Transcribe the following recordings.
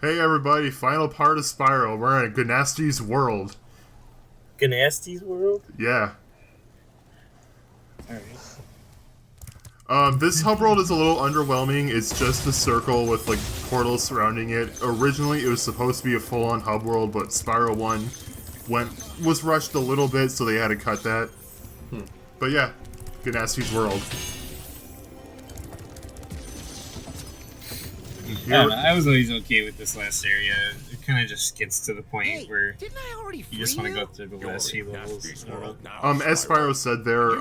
Hey everybody, final part of Spyro. We're in Gah-Nasty's world. Gah-Nasty's world? Yeah. Alright. This hub world is a little underwhelming. It's just a circle with, like, portals surrounding it. Originally, it was supposed to be a full-on hub world, but Spyro 1 was rushed a little bit, so they had to cut that. But yeah, Gah-Nasty's world. I was always okay with this last area. It kind of just gets to the point where you just want to go through the last few levels. As Spyro said there,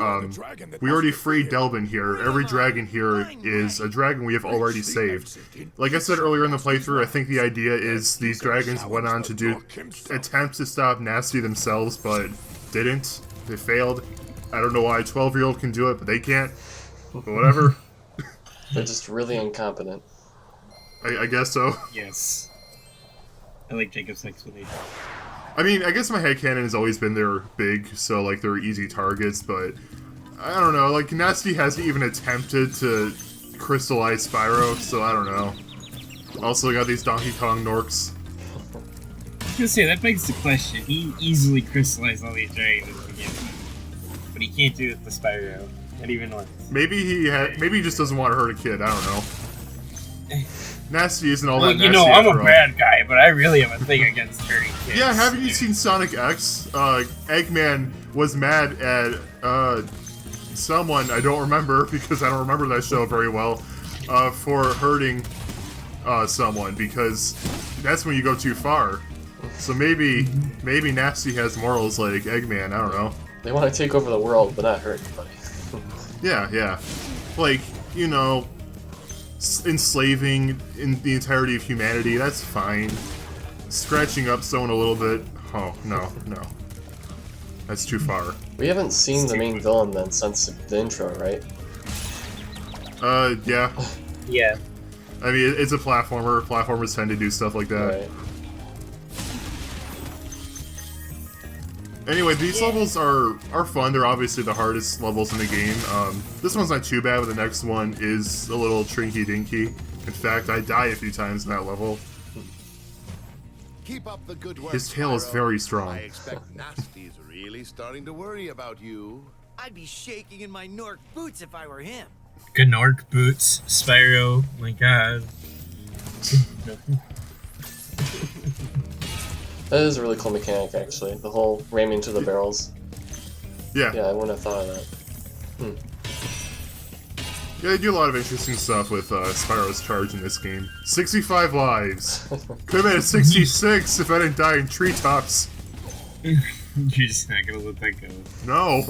we already freed Delvin here. Every dragon here is a dragon we have already saved. Like I said earlier in the playthrough, I think the idea is these dragons went on to do attempts to stop Nasty themselves, but didn't. They failed. I don't know why a 12-year-old can do it, but they can't. But whatever. They're just really incompetent. I guess so. Yes. I like Jacob's explanation. I mean, I guess my headcanon has always been they're big, so, like, they're easy targets, but I don't know, like, Nasty hasn't even attempted to crystallize Spyro, so I don't know. Also got these Donkey Kong Norks. I was gonna say, that begs the question. He easily crystallized all these dragons at the beginning, but he can't do it to Spyro. Not even once. Maybe he just doesn't want to hurt a kid, I don't know. Nasty isn't all that nasty. You know, I'm a bad guy, but I really have a thing against hurting kids. Yeah, haven't you seen Sonic X? Eggman was mad at someone, I don't remember, because I don't remember that show very well, for hurting someone, because that's when you go too far. So maybe Nasty has morals like Eggman, I don't know. They want to take over the world, but not hurt anybody. Yeah. Like, you know, enslaving in the entirety of humanity, that's fine. Scratching up someone a little bit, oh, no. That's too far. We haven't seen the main villain then since the intro, right? Yeah. Yeah. I mean, it's a platformer. Platformers tend to do stuff like that. Right. Anyway, these levels are fun. They're obviously the hardest levels in the game. This one's not too bad, but the next one is a little trinky-dinky. In fact, I die a few times in that level. Keep up the good work, His tail is very strong. I expect Nasty's really starting to worry about you. I'd be shaking in my Nork boots if I were him. Gnork boots, Spyro, my god. That is a really cool mechanic, actually. The whole ramming to the barrels. Yeah. Yeah, I wouldn't have thought of that. Yeah, they do a lot of interesting stuff with Spyro's charge in this game. 65 lives! Could've been at 66 if I didn't die in treetops. You're just not gonna let that go. No.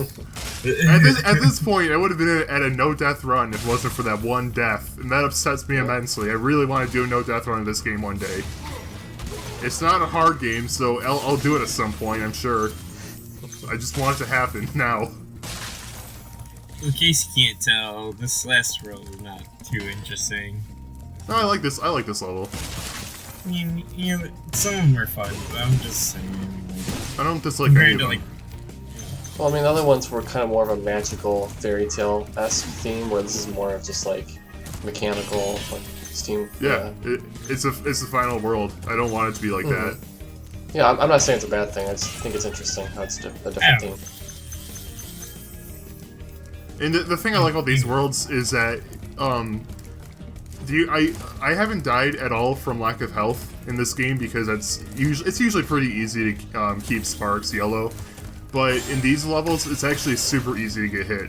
At this point, I would have been at a no-death run if it wasn't for that one death, and that upsets me immensely. I really want to do a no-death run in this game one day. It's not a hard game, so I'll do it at some point, I'm sure. I just want it to happen now. In case you can't tell, this last row is not too interesting. No, I like this level. I mean, you know, some of them are fun, but I'm just saying. I don't dislike any of them. Like, Well, I mean, the other ones were kind of more of a magical fairy tale-esque theme, where this is more of just like mechanical, like steam. Yeah, it's a final world. I don't want it to be like that. Yeah, I'm not saying it's a bad thing. I just think it's interesting how it's a different theme. And the thing I like about these worlds is that, I haven't died at all from lack of health in this game because it's usually pretty easy to keep sparks yellow, but in these levels it's actually super easy to get hit.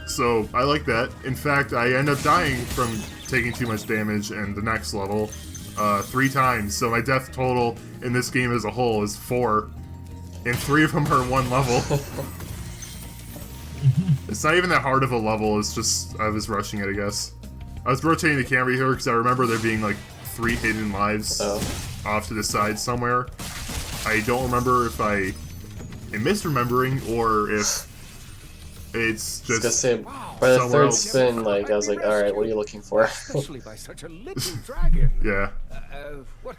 So I like that. In fact, I end up dying from taking too much damage in the next level 3 times, so my death total in this game as a whole is 4, and 3 of them are 1 level. It's not even that hard of a level, it's just I was rushing it, I guess. I was rotating the camera here because I remember there being like 3 hidden lives off to the side somewhere. I don't remember if I am misremembering or if it's just. I was gonna say, by the third spin, like I was like, all right, what are you looking for? Especially by such a little dragon. Yeah.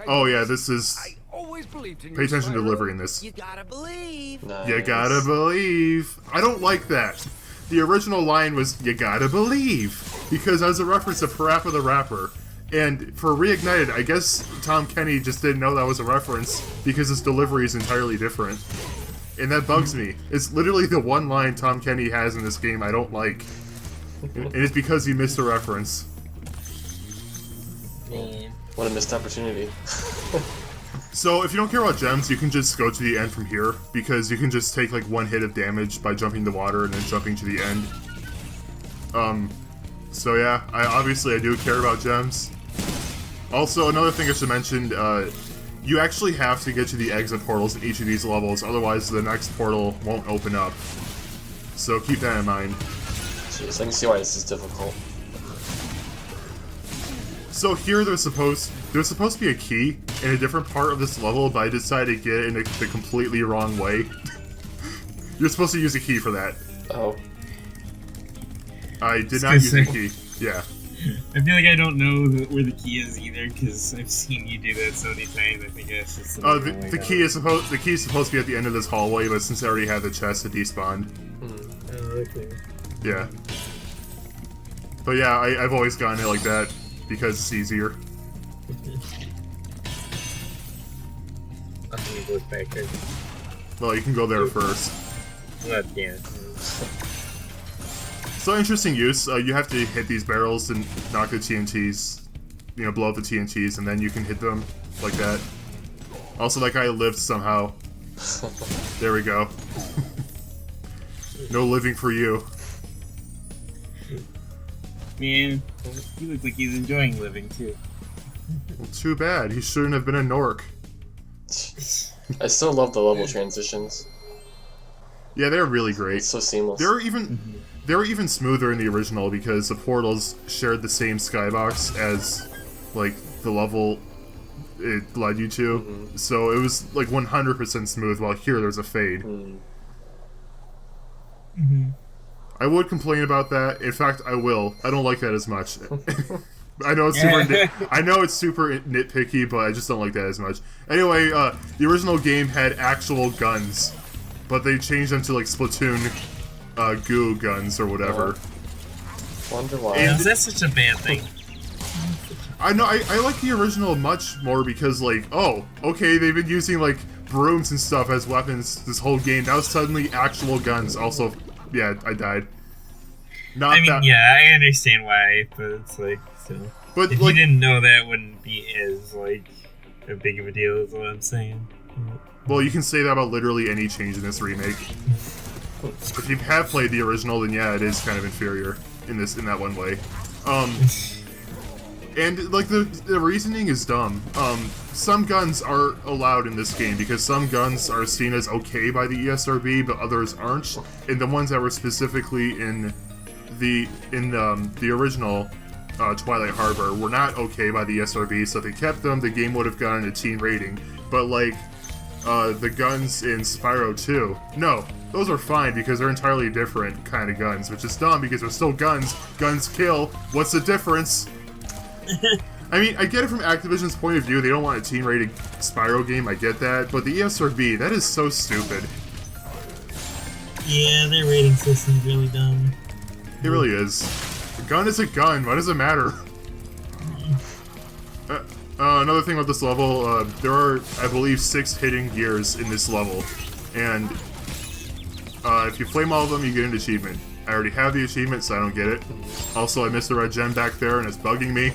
Oh yeah, this is. Pay attention to delivery in this. You gotta believe. Nice. You gotta believe. I don't like that. The original line was, "You gotta believe," because as a reference to Parappa the Rapper, And for Reignited, I guess Tom Kenny just didn't know that was a reference because his delivery is entirely different. And that bugs me. It's literally the one line Tom Kenny has in this game I don't like. And it's because he missed a reference. Man. What a missed opportunity. So, if you don't care about gems, you can just go to the end from here, because you can just take, like, one hit of damage by jumping the water and then jumping to the end. So yeah, obviously I do care about gems. Also, another thing I should mention, you actually have to get to the exit portals in each of these levels, otherwise the next portal won't open up. So keep that in mind. Jeez, I can see why this is difficult. So here there's supposed to be a key in a different part of this level, but I decided to get it in the completely wrong way. You're supposed to use a key for that. Oh. I did not use a key. Yeah. I feel like I don't know where the key is either, because I've seen you do that so many times. I think that's just the key is supposed to be at the end of this hallway, but since I already have the chest, it despawned. Oh, okay. Yeah. But yeah, I've always gotten it like that because it's easier. I can go back there. Well, you can go there first. Not yeah. So interesting use. You have to hit these barrels and knock the TNTs, you know, blow up the TNTs, and then you can hit them like that. Also, that guy lived somehow. There we go. No living for you. Man, he looks like he's enjoying living too. Well, too bad. He shouldn't have been a Nork. I still love the level transitions. Yeah, they're really great. It's so seamless. They were even smoother in the original because the portals shared the same skybox as, like, the level it led you to. So it was, like, 100% smooth, while here there's a fade. I would complain about that. In fact, I will. I don't like that as much. I know it's super nitpicky, but I just don't like that as much. Anyway, the original game had actual guns, but they changed them to, like, Splatoon goo guns or whatever. Wonder why. Is that such a bad thing? I know, I like the original much more because, like, oh, okay, they've been using, like, brooms and stuff as weapons this whole game. Now suddenly actual guns. Also, yeah, I died. Yeah, I understand why, but it's like, still. But, if like, you didn't know that, wouldn't be as, like, a big of a deal is what I'm saying. Well, you can say that about literally any change in this remake. If you have played the original, then yeah, it is kind of inferior in that one way. And like the reasoning is dumb. Some guns are allowed in this game because some guns are seen as okay by the ESRB, but others aren't. And the ones that were specifically in the original Twilight Harbor were not okay by the ESRB, so if they kept them, the game would have gotten a teen rating. But like the guns in Spyro 2, no. Those are fine because they're entirely different kind of guns, which is dumb because they're still guns. Guns kill. What's the difference? I mean, I get it from Activision's point of view. They don't want a teen-rated Spyro game. I get that. But the ESRB, that is so stupid. Yeah, their rating system's really dumb. It really is. A gun is a gun. Why does it matter? Another thing about this level, there are, I believe, 6 hidden gears in this level. And if you flame all of them, you get an achievement. I already have the achievement, so I don't get it. Also, I missed a red gem back there, and it's bugging me.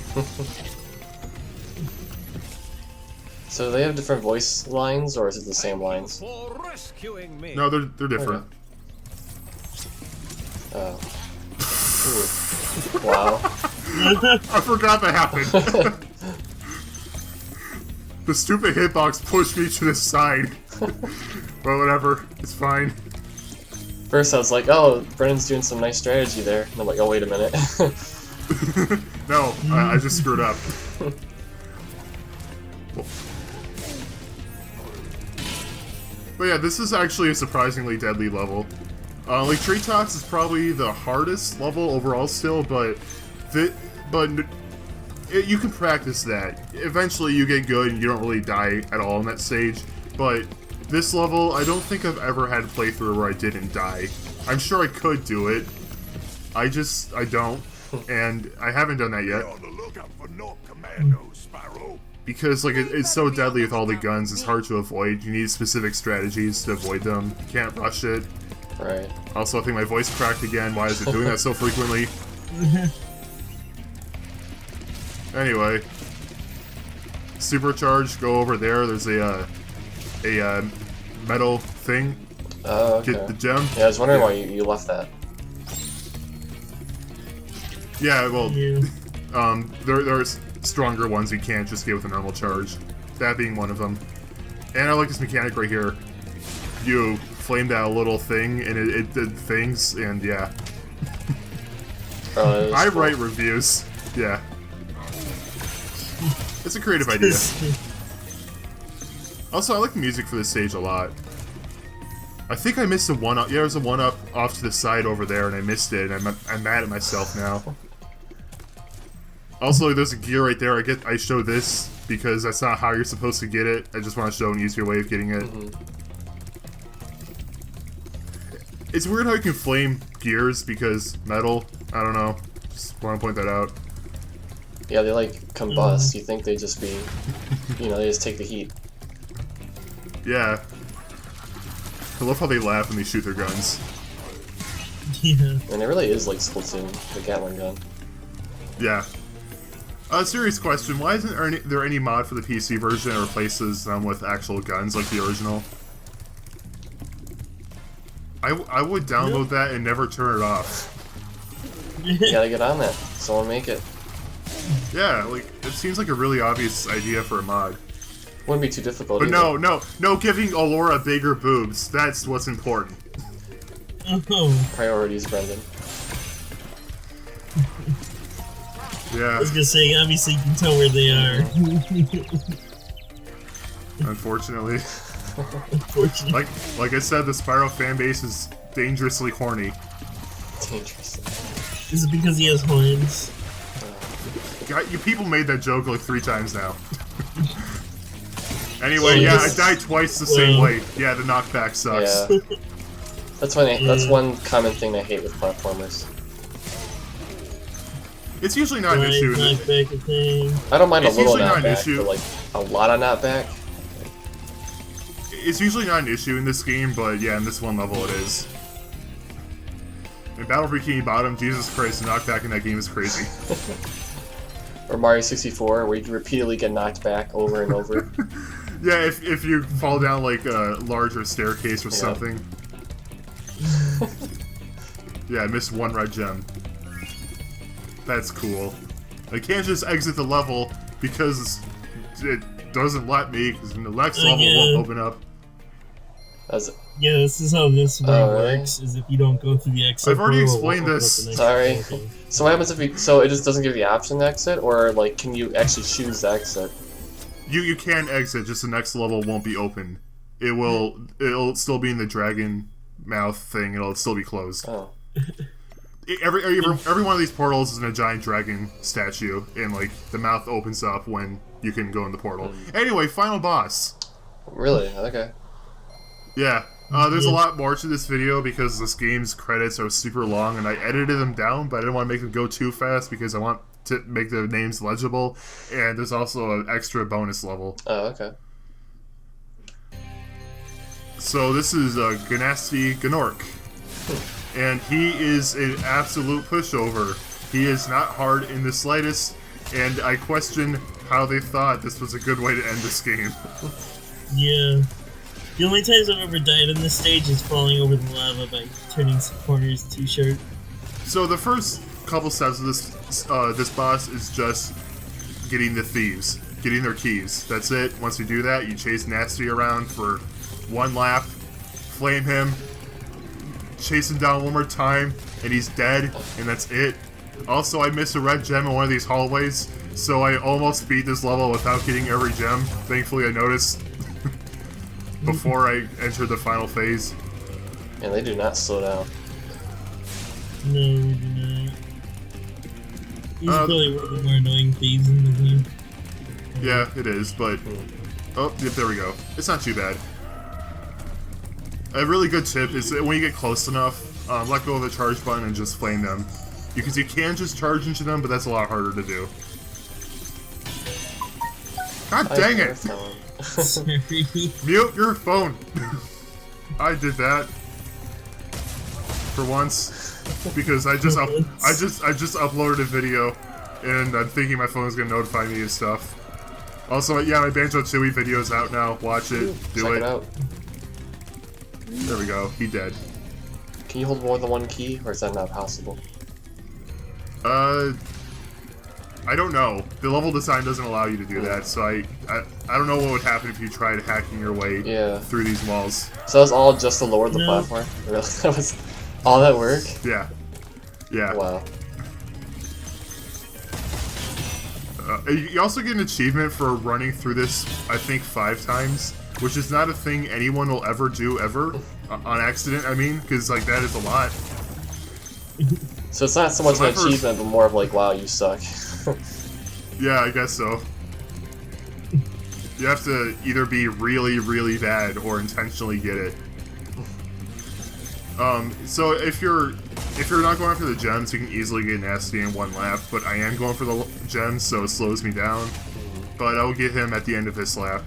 So do they have different voice lines, or is it the same lines? No, they're different. Oh. Wow. I forgot that happened. The stupid hitbox pushed me to the side. But whatever, it's fine. First I was like, oh, Brennan's doing some nice strategy there. And I'm like, oh, wait a minute. No, I just screwed up. But yeah, this is actually a surprisingly deadly level. Like, Treetops is probably the hardest level overall still, but you can practice that. Eventually you get good and you don't really die at all in that stage, but this level, I don't think I've ever had a playthrough where I didn't die. I'm sure I could do it. I don't. and I haven't done that Be yet. on the lookout for North Commandos, Spyro. Because, like, it's so deadly with all the guns, it's hard to avoid. You need specific strategies to avoid them. You can't rush it. Right. Also, I think my voice cracked again. Why is it doing that so frequently? Anyway. Supercharge, go over there. There's a metal thing. Oh, okay. Get the gem. Yeah, I was wondering why you left that. Yeah, well, Yeah. there's stronger ones you can't just get with a normal charge. That being one of them. And I like this mechanic right here. You flame that little thing, and it did things, and yeah. Oh, I cool. write reviews. Yeah. It's a creative idea. Also, I like the music for this stage a lot. I think I missed a one-up. Yeah, there's a one-up off to the side over there, and I missed it, and I'm mad at myself now. Also, there's a gear right there. I show this because that's not how you're supposed to get it. I just want to show an easier way of getting it. It's weird how you can flame gears because metal. I don't know. Just want to point that out. Yeah, they like combust. You think they just be, you know, they just take the heat. Yeah. I love how they laugh when they shoot their guns. Yeah. And it really is like Splatoon, the Gatling gun. Yeah. Serious question. Why isn't there any mod for the PC version that replaces them with actual guns like the original? I would download that and never turn it off. You gotta get on that. Someone make it. Yeah, like, it seems like a really obvious idea for a mod. Wouldn't be too difficult. But either. no giving Allura bigger boobs. That's what's important. Oh. Priorities, Brendan. I Yeah, was gonna say, obviously you can tell where they are. unfortunately. Unfortunately. Like I said, the Spyro fan base is dangerously horny. Dangerous. Is it because he has horns? God, you people made that joke like 3 times now. Anyway, So yeah, I this- died twice the same way. Yeah, the knockback sucks. Yeah. That's one common thing I hate with platformers. It's usually not an Right, issue. knockback a thing. I don't mind It's a little usually not an knockback, issue. but like a lot of knockback. It's usually not an issue in this game, but yeah, in this one level it is. In Battle for Bikini Bottom, Jesus Christ, the knockback in that game is crazy. Or Mario 64, where you repeatedly get knocked back over and over. Yeah, if you fall down like a larger staircase or Yeah. something. Yeah, I missed one red gem. That's cool. I can't just exit the level because it doesn't let me, because the next level won't open up. That's Yeah, this is how this one Oh, really? works, is if you don't go through the exit I've already door, it won't explained open up this. the next Sorry. door. So what happens if you? So it just doesn't give you the option to exit, or like, can you actually choose the exit? You can exit, just the next level won't be open. It'll still be in the dragon mouth thing, it'll still be closed. Oh, Every one of these portals is in a giant dragon statue, and like the mouth opens up when you can go in the portal. Anyway, final boss. really? Okay. Yeah, there's a lot more to this video because this game's credits are super long, and I edited them down, but I didn't want to make them go too fast because I want to make the names legible. And there's also an extra bonus level. Oh, okay. So this is Gah-Nasty Gnorc. And he is an absolute pushover. He is not hard in the slightest, and I question how they thought this was a good way to end this game. Yeah. The only times I've ever died on this stage is falling over the lava by turning some corners too short. So the first couple steps of this boss is just getting the thieves, getting their keys. That's it. Once you do that, you chase Nasty around for 1 lap, flame him, chase him down one more time, and he's dead, and that's it. Also, I missed a red gem in one of these hallways, so I almost beat this level without getting every gem. Thankfully, I noticed before I entered the final phase. And they do not slow down. No, we do not. He's probably one of the more annoying thieves in the game. Yeah, it is, but... Oh, yep, there we go. It's not too bad. A really good tip is that when you get close enough, let go of the charge button and just flame them. Because you can just charge into them, but that's a lot harder to do. God dang it! Sorry. Mute your phone! I did that. For once. Because I just uploaded a video, and I'm thinking my phone's gonna notify me of stuff. Also, yeah, my Banjo-Tooie video's out now. Watch it. Do Check it. it out. There we go. He dead. Can you hold more than one key, or is that not possible? I don't know. The level design doesn't allow you to do that, so I don't know what would happen if you tried hacking your way through these walls. So that was all just to lower the platform? Really? That was all that work? Yeah. Yeah. Wow. You also get an achievement for running through this, I think, 5 times, which is not a thing anyone will ever do, ever. On accident, I mean, because, like, that is a lot. So it's not so much an achievement, but more of like, wow, you suck. Yeah, I guess so. You have to either be really, really bad or intentionally get it. So if you're not going after the gems, you can easily get Nasty in 1 lap, but I am going for the gems, so it slows me down. But I will get him at the end of this lap.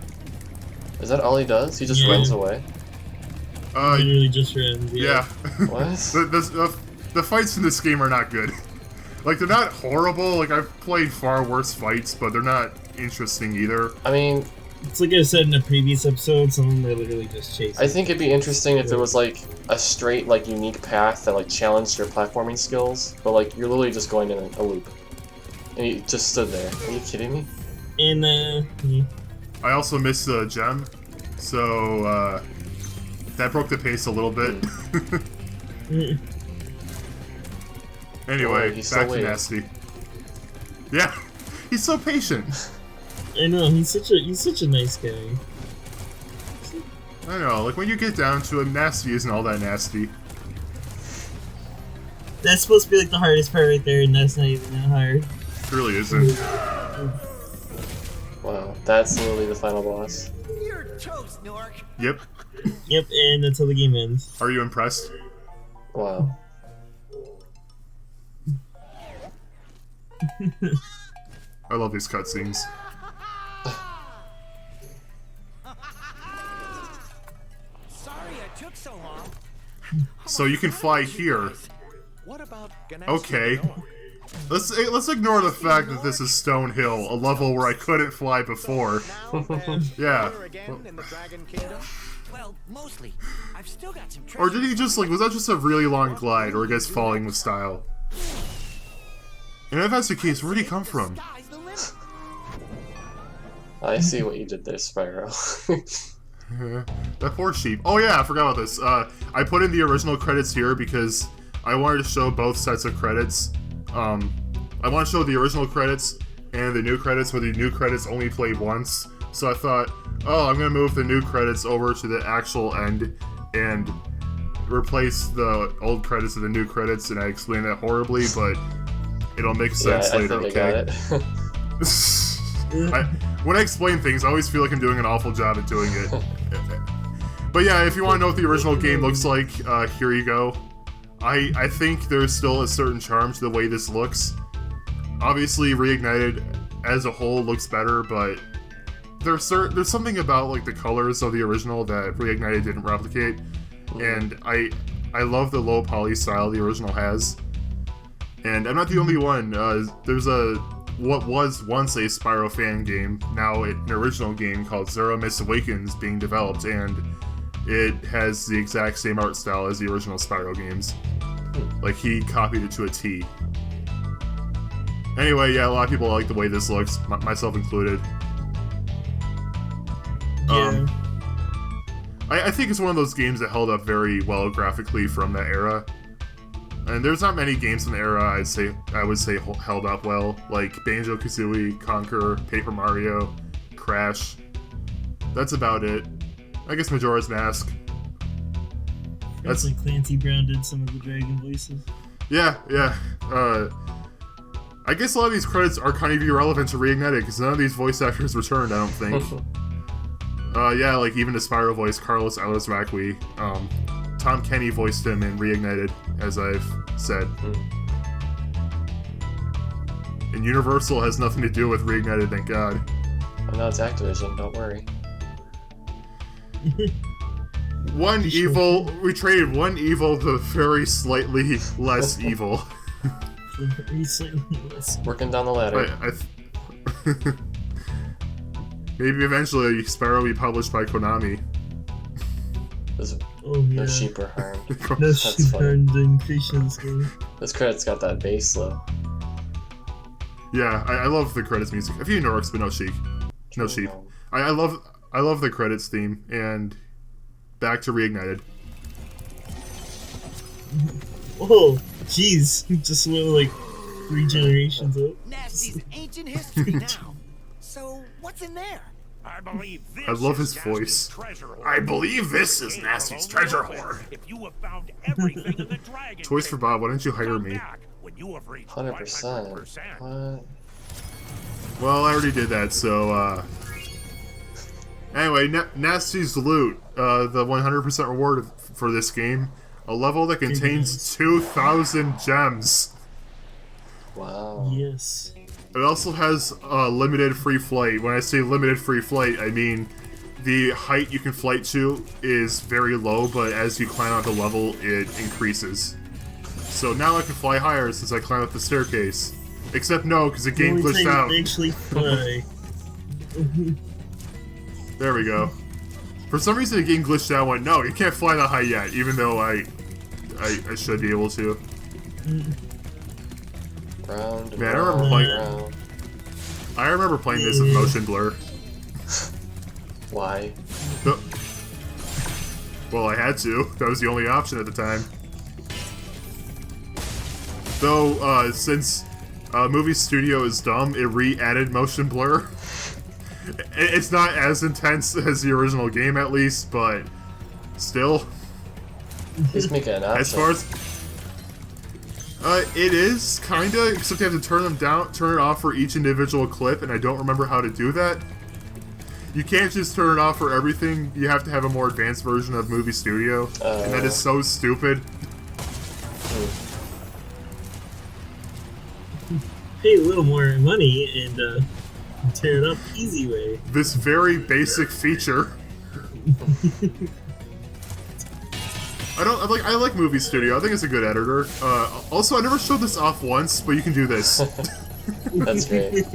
Is that all he does? He just runs away? Literally just runs. Yeah. What? The fights in this game are not good. Like, they're not horrible, like, I've played far worse fights, but they're not interesting either. I mean... It's like I said in a previous episode, some of them are literally just chasing. I think it'd be interesting if there was, like, a straight, like, unique path that, like, challenged your platforming skills, but, like, you're literally just going in a loop. And you just stood there. Are you kidding me? And, I also missed the gem, so, that broke the pace a little bit. Anyway, back to Nasty. Yeah, he's so patient. I know, he's such a nice guy. I know, like when you get down to him, Nasty isn't all that nasty. That's supposed to be like the hardest part right there, and that's not even that hard. It really isn't. Wow, that's literally the final boss. You're toast, Nork. Yep. Yep, and until the game ends. Are you impressed? Wow. I love these cutscenes. Sorry I took so long. So you can fly here. What about Okay. Let's ignore the fact that this is Stone Hill, a level where I couldn't fly before. Yeah. Well, mostly. I've still got some Or did he just, like, was that just a really long glide, or I guess falling with style? And if that's the case, where'd he come from? I see what you did there, Spyro. That poor sheep. Oh yeah, I forgot about this. I put in the original credits here because I wanted to show both sets of credits. I want to show the original credits and the new credits, where the new credits only played once. So I thought, oh, I'm gonna move the new credits over to the actual end and replace the old credits with the new credits, and I explained that horribly, but it'll make sense later, I okay? got it. When I explain things, I always feel like I'm doing an awful job at doing it. But yeah, if you want to know what the original game looks like, here you go. I think there's still a certain charm to the way this looks. Obviously, Reignited as a whole looks better, but there's something about like the colors of the original that Reignited didn't replicate, and I love the low poly style the original has. And I'm not the only one. There's what was once a Spyro fan game, now an original game called Zero Mist Awakens being developed, and it has the exact same art style as the original Spyro games. Like, he copied it to a T. Anyway, yeah, a lot of people like the way this looks, myself included. Yeah. I think it's one of those games that held up very well graphically from that era. And there's not many games from the era I would say held up well, like Banjo-Kazooie, Conquer, Paper Mario, Crash. That's about it. I guess Majora's Mask. That's like Clancy Brown did some of the dragon voices. Yeah. I guess a lot of these credits are kind of irrelevant to Reignited, because none of these voice actors returned, I don't think. Yeah, like even the Spyro voice, Carlos Alazraqui. Tom Kenny voiced him in Reignited, as I've said. And Universal has nothing to do with Reignited, thank God. I know it's Activision, don't worry. We traded one evil to very slightly less evil. Working down the ladder. Maybe eventually Spyro will be published by Konami. No sheep are harmed. No sheep harmed in creation of this game. This credit's got that bass though. Yeah, I love the credits music. A few Norks, but no sheep. No sheep. I love the credits theme, and back to Reignited. Oh, jeez. Just went like 3 generations up. Nasty's ancient history now. So, what's in there? I believe this I love his is voice. Nasty's treasure hoard. I believe this is Nasty's treasure hoard. If you have found everything in the dragon Toys for Bob, why don't you hire come me? back when you have reached 100%. 500%. What? Well, I already did that, so, Anyway, Nasty's Loot, the 100% reward for this game. A level that contains 2,000 gems. Wow. Yes. It also has limited free flight. When I say limited free flight, I mean the height you can flight to is very low, but as you climb out the level, it increases. So now I can fly higher since I climb up the staircase. Except no, because the game glitched out. Actually fly. There we go. For some reason, the game glitched out and went, no, you can't fly that high yet, even though I should be able to. Round and Man, round. I remember playing this with motion blur. Why? Well, I had to. That was the only option at the time. Though, since Movie Studio is dumb, it re-added motion blur. It's not as intense as the original game, at least, but still. Just make it an option. As far as it is kinda, except you have to turn it off for each individual clip, and I don't remember how to do that. You can't just turn it off for everything. You have to have a more advanced version of Movie Studio, and that is so stupid. Pay a little more money and tear it up easy way. This very basic feature. I like Movie Studio. I think it's a good editor. Also, I never showed this off once, but you can do this. That's great.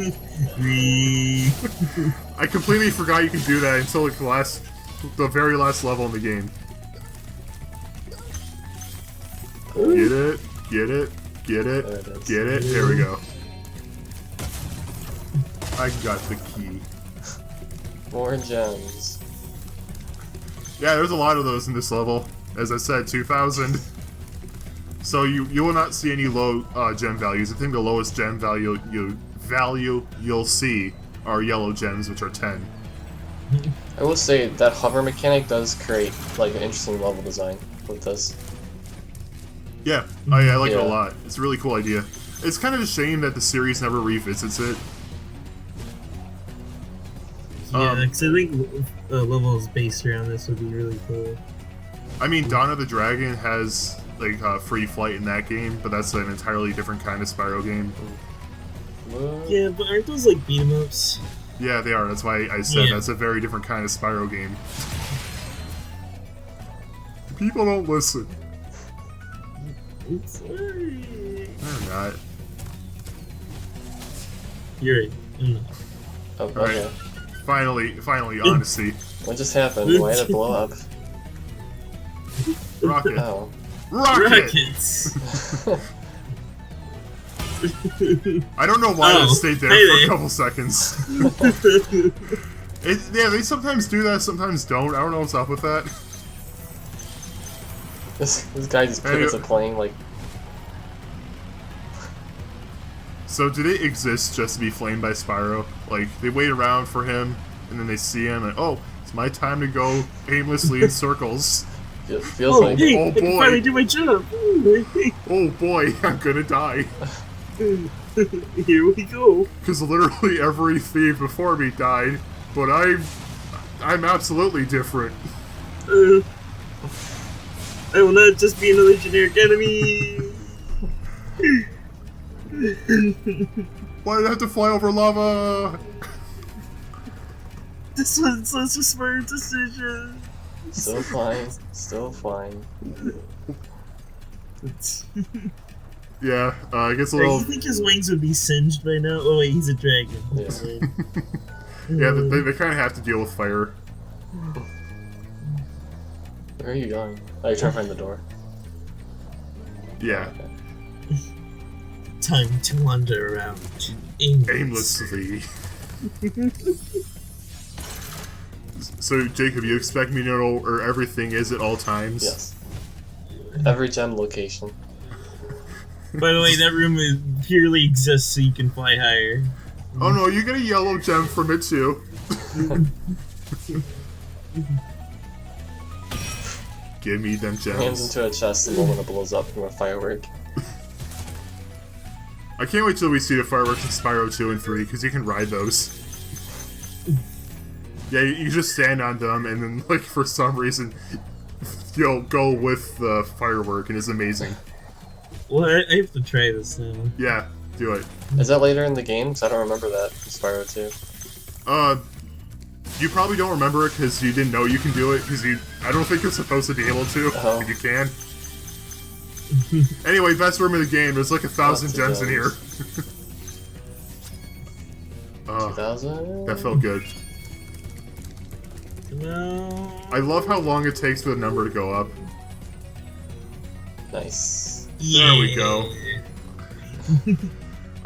I completely forgot you can do that until like the very last level in the game. Get it, get it, get it, get it. There we go. I got the key. More gems. Yeah, there's a lot of those in this level. As I said, 2,000. So you will not see any low gem values. I think the lowest gem value you'll see are yellow gems, which are 10. I will say that hover mechanic does create like an interesting level design with this. Yeah, I like it a lot. It's a really cool idea. It's kind of a shame that the series never revisits it. Yeah, because I think levels based around this would be really cool. I mean, Dawn of the Dragon has like free flight in that game, but that's an entirely different kind of Spyro game. What? Yeah, but aren't those like beat 'em ups? Yeah, they are. That's why I said that's a very different kind of Spyro game. People don't listen. Sorry. They're not. You're right. I'm not. Oh, okay. Finally, honesty. What just happened? Why did it blow up? Rocket. Oh. Rocket! Rockets! I don't know why it stayed there for a couple seconds. Yeah, they sometimes do that, sometimes don't. I don't know what's up with that. This guy just pivots a plane like. So did it exist just to be flamed by Spyro? Like, they wait around for him, and then they see him, and oh, it's my time to go aimlessly in circles. It feels like. Hey, Oh, I can boy. finally do my job! Oh boy, I'm gonna die. Here we go. Because literally every thief before me died, but I'm absolutely different. I will not just be another generic enemy! Why did I have to fly over lava? This was such a smart decision. Still flying. Still flying. Yeah, it gets a You little... think his wings would be singed by now? Oh wait, he's a dragon. Yeah. Yeah, they kind of have to deal with fire. Where are you going? Oh, you're trying to find the door. Yeah, Time to wander around aimlessly. So, Jacob, you expect me to know where everything is at all times? Yes. Every gem location. By the way, that room purely exists so you can fly higher. Oh no, you get a yellow gem from it too. Give me them Hands gems. into a chest the moment it blows up from a firework. I can't wait till we see the fireworks in Spyro 2 and 3, because you can ride those. Yeah, you just stand on them, and then, like, for some reason, you'll go with the firework, and it's amazing. Well, I have to try this now. Yeah, do it. Is that later in the game? Because I don't remember that from Spyro 2. You probably don't remember it because you didn't know you can do it, because I don't think you're supposed to be able to, Oh. but you can. Anyway, best room of the game, there's like 1,000 gems in here. 2000? That felt good. No. I love how long it takes for the number to go up. Nice. There we go. It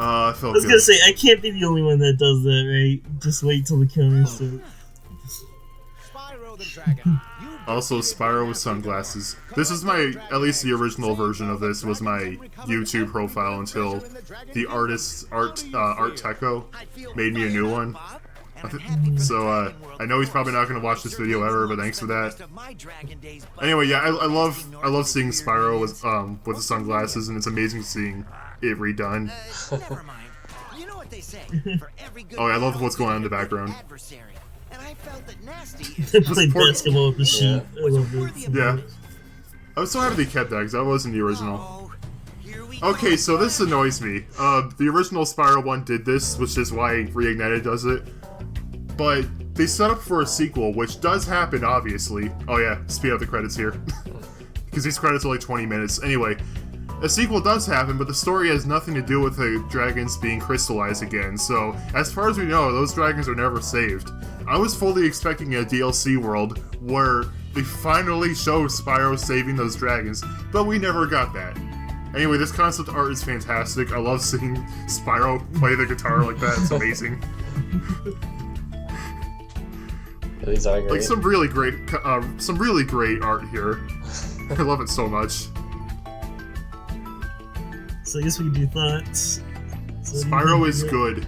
I felt was good. gonna say, I can't be the only one that does that, right? Just wait till the counter starts. Spyro the Dragon. You Also, Spyro with sunglasses. This is my, at least the original version of this was my YouTube profile until the artist, Art Techo, made me a new one. So, I know he's probably not going to watch this video ever, but thanks for that. Anyway, yeah, I love seeing Spyro with the sunglasses, and it's amazing seeing it redone. Never mind. You know what they say. For every good Oh, I love what's going on in the background. adversary. And I felt that Nasty is I played poor- basketball with the sheep. I love worthy it. of Yeah. I was so happy they kept that, because that wasn't the original. Oh, here we Okay, go. so this annoys me. The original Spyro one did this, which is why Reignited does it. But they set up for a sequel, which does happen, obviously. Oh yeah, speed up the credits here. Because these credits are like 20 minutes. Anyway, a sequel does happen, but the story has nothing to do with the dragons being crystallized again. So, as far as we know, those dragons are never saved. I was fully expecting a DLC world where they finally show Spyro saving those dragons, but we never got that. Anyway, this concept art is fantastic. I love seeing Spyro play the guitar like that. It's amazing. Yeah, these are great. Like some really great art here. I love it so much. So I guess we can do thoughts. So Spyro is good.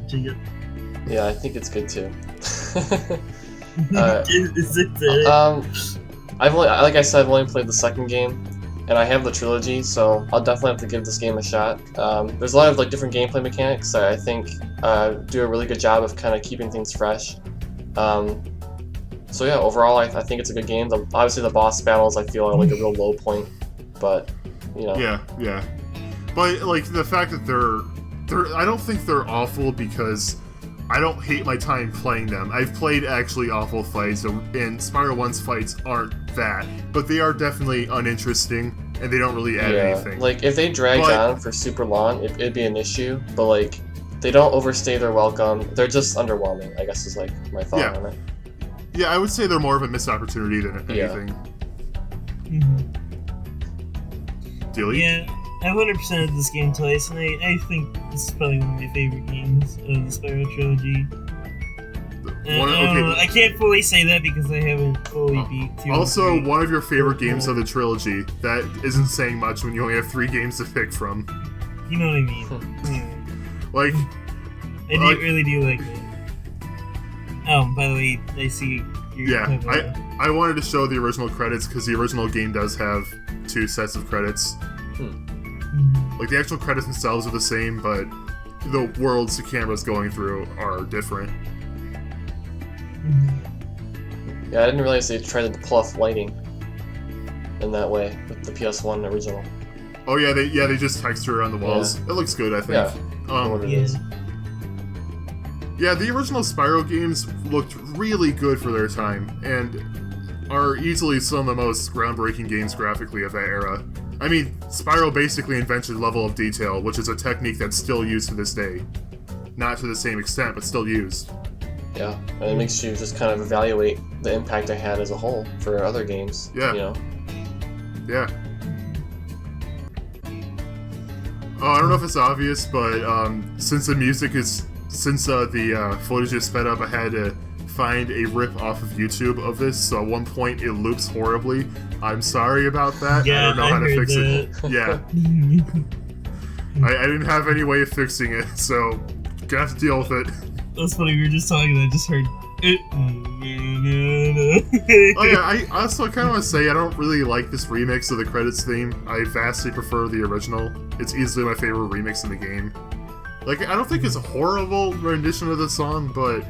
Jacob. Yeah, I think it's good too. Is it that? I've only, like I said, I've only played the second game, and I have the trilogy, so I'll definitely have to give this game a shot. There's a lot of like different gameplay mechanics that I think do a really good job of kind of keeping things fresh. So yeah, overall, I think it's a good game. Obviously, the boss battles I feel are like a real low point, but you know. Yeah. But like the fact that I don't think they're awful because I don't hate my time playing them. I've played actually awful fights, and Spyro 1's fights aren't that, but they are definitely uninteresting, and they don't really add anything. Like, if they dragged on for super long, it'd be an issue, but, like, they don't overstay their welcome. They're just underwhelming, I guess is, like, my thought on it. Yeah, I would say they're more of a missed opportunity than anything. Dilly? Yeah, I 100%ed this game twice, and I think this is probably one of my favorite games of the Spyro trilogy. I can't fully say that because I haven't fully beat 2 Also, and 3. one of your favorite games of the trilogy. That isn't saying much when you only have 3 games to pick from. You know what I mean. Anyway, Like, I really do like it. By the way, I see your I wanted to show the original credits because the original game does have 2 sets of credits. Like, the actual credits themselves are the same, but the worlds the camera's going through are different. Yeah, I didn't realize they tried to pull off lighting in that way with the PS1 original. Oh yeah, they just texture on the walls. Yeah. It looks good, I think. Yeah. What it Yeah. is. Yeah, the original Spyro games looked really good for their time, and are easily some of the most groundbreaking games graphically of that era. I mean, Spyro basically invented level of detail, which is a technique that's still used to this day. Not to the same extent, but still used. Yeah, and it makes you just kind of evaluate the impact I had as a whole for other games. Yeah. You know? Yeah. Oh, I don't know if it's obvious, but since the footage is sped up, I had to find a rip off of YouTube of this, so at one point it loops horribly. I'm sorry about that. Yeah, I don't know how to heard fix it. that. Yeah. I didn't have any way of fixing it, so gonna have to deal with it. That's funny, we were just talking and I just heard it. Oh yeah, I also kind of want to say I don't really like this remix of the credits theme. I vastly prefer the original. It's easily my favorite remix in the game. Like, I don't think it's a horrible rendition of the song, but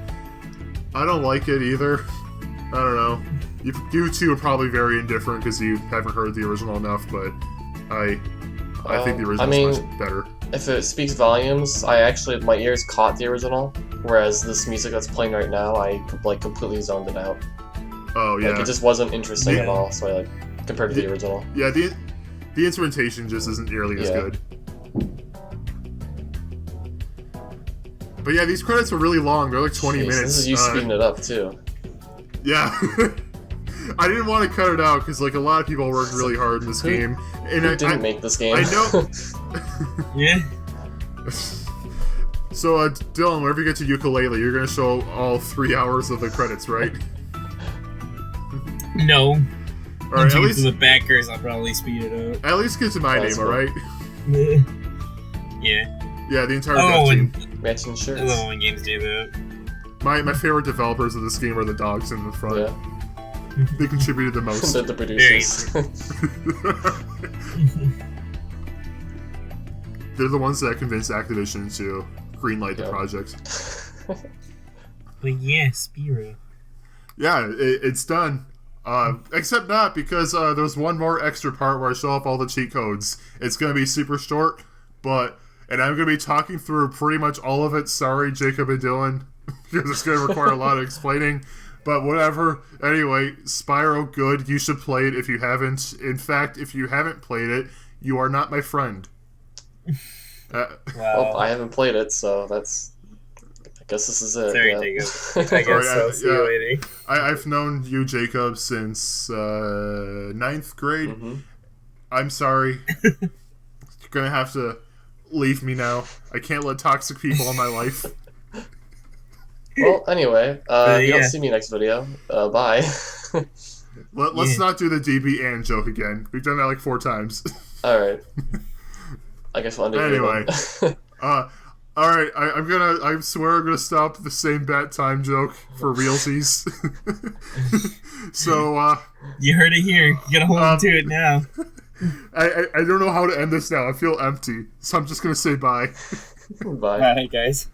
I don't like it either. I don't know. You two are probably very indifferent because you haven't heard the original enough, but I think the original is much better. If it speaks volumes, my ears caught the original, whereas this music that's playing right now, I like completely zoned it out. Oh yeah. Like, it just wasn't interesting Yeah. at all. So I compared to the original. Yeah, the instrumentation just isn't nearly as good. But yeah, these credits are really long. They're like 20 Jeez, minutes. This is you speeding it up too. Yeah. I didn't want to cut it out because like a lot of people worked really hard in this game. And Who didn't make this game? I know. Yeah. So, Dylan, whenever you get to Ukulele, you're gonna show all 3 hours of the credits, right? No. Alright, Once you get to the backers, I'll probably speed it up. at least get to my That's name, cool. alright? Yeah. Yeah, the entire Oh, dev and team. Matching I shirts. love when games do that. My favorite developers of this game are the dogs in the front. Yeah. They contributed the most. Said the producers. They're the ones that convinced Activision to greenlight the Yeah. project. But yeah, Spyro. Yeah, it's done. Except not, because there's one more extra part where I show off all the cheat codes. It's gonna be super short, and I'm gonna be talking through pretty much all of it. Sorry, Jacob and Dylan, because it's gonna require a lot of explaining. But whatever. Anyway, Spyro, good. You should play it if you haven't. In fact, if you haven't played it, you are not my friend. Wow. Well, I haven't played it, so that's. I guess this is it. Sorry, yeah. Jacob. I guess I'll see you later. I've known you, Jacob, since 9th grade. Mhm. I'm sorry. You're gonna have to leave me now. I can't let toxic people in my life. Well, anyway, if you yeah. don't see me next video, bye. Let's not do the DB&J joke again. We've done that like 4 times. Alright. I guess we'll end it here Anyway. then. Alright, I swear I'm gonna stop the same bat time joke for realsies. So, You heard it here. You gotta hold on to it now. I don't know how to end this now. I feel empty. So I'm just gonna say bye. Bye. Bye, guys.